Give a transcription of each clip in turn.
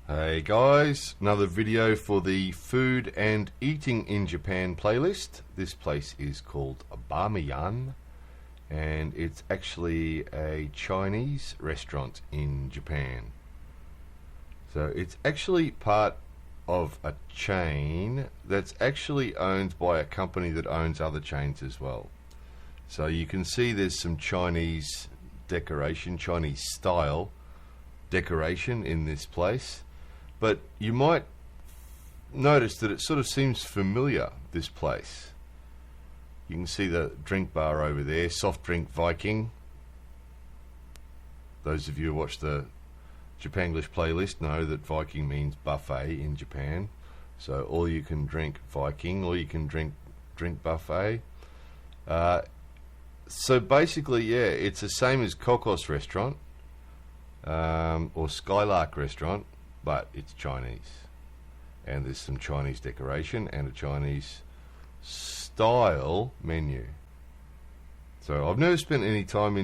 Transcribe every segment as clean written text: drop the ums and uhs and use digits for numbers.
Hey guys, another video for the Food and Eating in Japan playlist. This place is called Bamiyan, and it's actually a Chinese restaurant in Japan. So it's actually part of a chain that's actually owned by a company that owns other chains as well. So you can see there's some Chinese decoration, Chinese style decoration in this place. But you might notice that it sort of seems familiar, this place. You can see the drink bar over there, Soft Drink Viking. Those of you who watch the Japanglish playlist know that Viking means buffet in Japan. So all you can drink Viking, or you can drink buffet. So basically, yeah, it's the same as Kokos restaurant or Skylark restaurant, but it's Chinese, and there's some Chinese decoration and a Chinese style menu. So I've never spent any time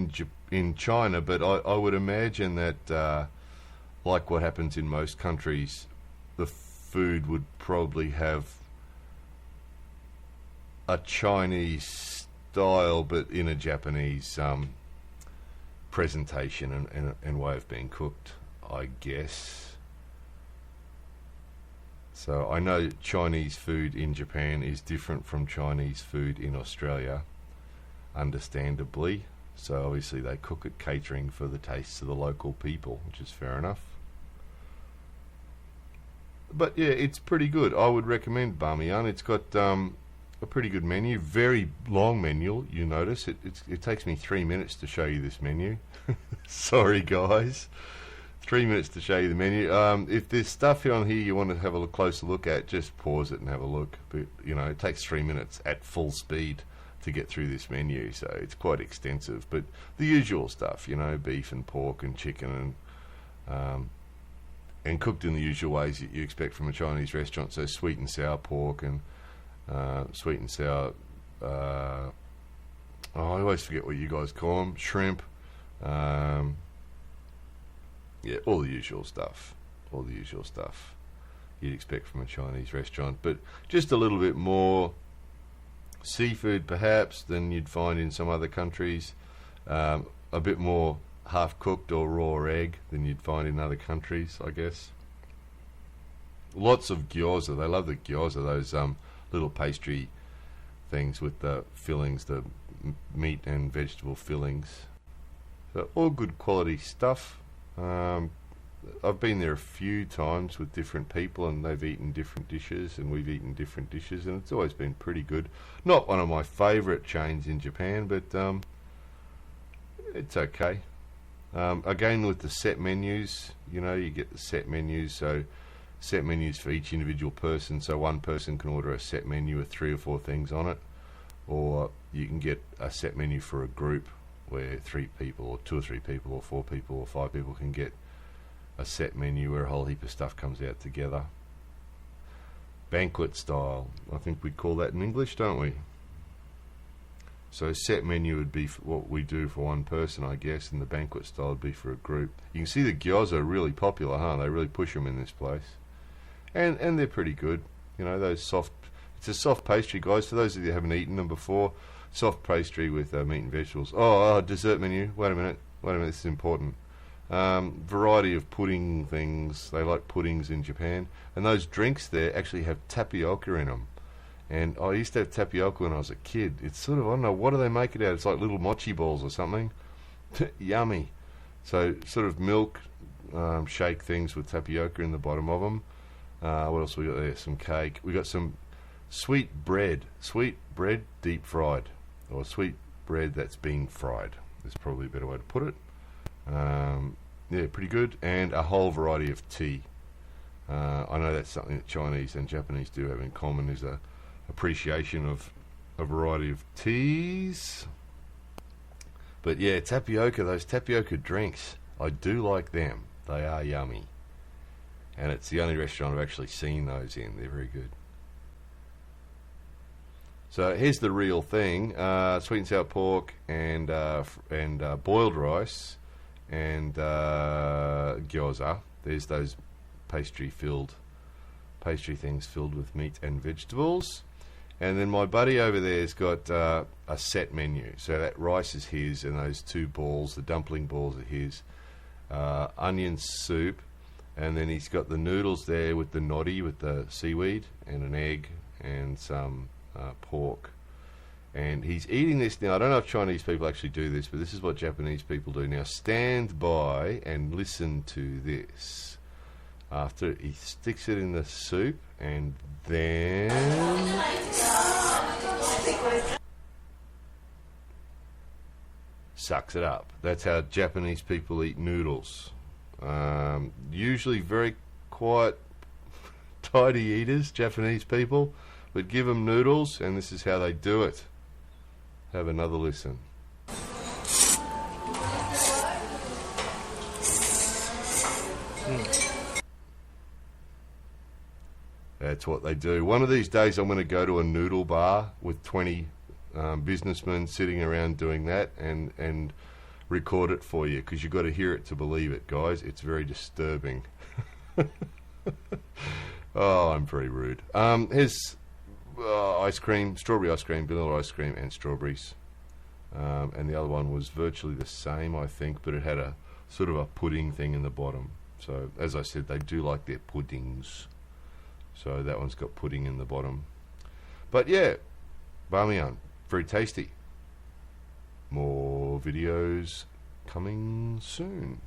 in China, but I would imagine that like what happens in most countries, the food would probably have a Chinese style but in a Japanese presentation and way of being cooked, I guess. So I know Chinese food in Japan is different from Chinese food in Australia, understandably. So obviously they cook it catering for the tastes of the local people, which is fair enough. But yeah, it's pretty good. I would recommend Bamiyan. It's got a pretty good menu, very long menu. You notice it takes me 3 minutes to show you this menu. Sorry guys. 3 minutes to show you the menu. If there's stuff on here you want to have a closer look at, just pause it and have a look. But you know, it takes 3 minutes at full speed to get through this menu, so it's quite extensive. But the usual stuff, you know, beef and pork and chicken and cooked in the usual ways that you expect from a Chinese restaurant. So sweet and sour pork and sweet and sour. I always forget what you guys call them. Shrimp. Yeah, all the usual stuff. All the usual stuff you'd expect from a Chinese restaurant, but just a little bit more seafood perhaps than you'd find in some other countries. A bit more half-cooked or raw egg than you'd find in other countries, I guess. Lots of gyoza. They love the gyoza, those little pastry things with the fillings, the meat and vegetable fillings. So all good quality stuff. I've been there a few times with different people, and they've eaten different dishes and we've eaten different dishes, and it's always been pretty good. Not one of my favourite chains in Japan, but it's okay. Again, with the set menus, you know, you get the set menus, so set menus for each individual person, so one person can order a set menu with 3 or 4 things on it, or you can get a set menu for a group where 3 people or 2 or 3 people or 4 people or 5 people can get a set menu where a whole heap of stuff comes out together. Banquet style, I think we call that in English, don't we? So set menu would be for what we do for one person, I guess, and the banquet style would be for a group. You can see the gyoza are really popular, huh? They really push them in this place. And they're pretty good. You know, those soft, it's a soft pastry, guys. For those of you who haven't eaten them before, soft pastry with meat and vegetables. Dessert menu. Wait a minute, this is important. Variety of pudding things. They like puddings in Japan. And those drinks there actually have tapioca in them. And I used to have tapioca when I was a kid. It's sort of, I don't know, what do they make it out? It's like little mochi balls or something. Yummy. So sort of milk shake things with tapioca in the bottom of them. What else we got there? Some cake. We got some sweet bread deep fried, or sweet bread that's been fried. Is probably a better way to put it. Yeah, pretty good. And a whole variety of tea. I know that's something that Chinese and Japanese do have in common, is a appreciation of a variety of teas. But yeah, tapioca, those tapioca drinks, I do like them. They are yummy. And it's the only restaurant I've actually seen those in. They're very good. So here's the real thing: sweet and sour pork and boiled rice and gyoza. There's those pastry things filled with meat and vegetables. And then my buddy over there's got a set menu. So that rice is his, and those two balls, the dumpling balls, are his. Onion soup, and then he's got the noodles there with the noddy, with the seaweed, and an egg, and some pork. And he's eating this now. I don't know if Chinese people actually do this, but this is what Japanese people do. Now stand by and listen to this. After he sticks it in the soup, and then sucks it up. That's how Japanese people eat noodles. Usually very quiet, tidy eaters, Japanese people, but give them noodles, and this is how they do it. Have another listen. That's what they do. One of these days I'm going to go to a noodle bar with 20 businessmen sitting around doing that and record it for you, because you've got to hear it to believe it, guys. It's very disturbing. Oh, I'm very rude. Here's ice cream, strawberry ice cream, vanilla ice cream, and strawberries. And the other one was virtually the same, I think, but it had a sort of a pudding thing in the bottom. So, as I said, they do like their puddings. So that one's got pudding in the bottom. But yeah, Bamiyan, very tasty. More videos coming soon.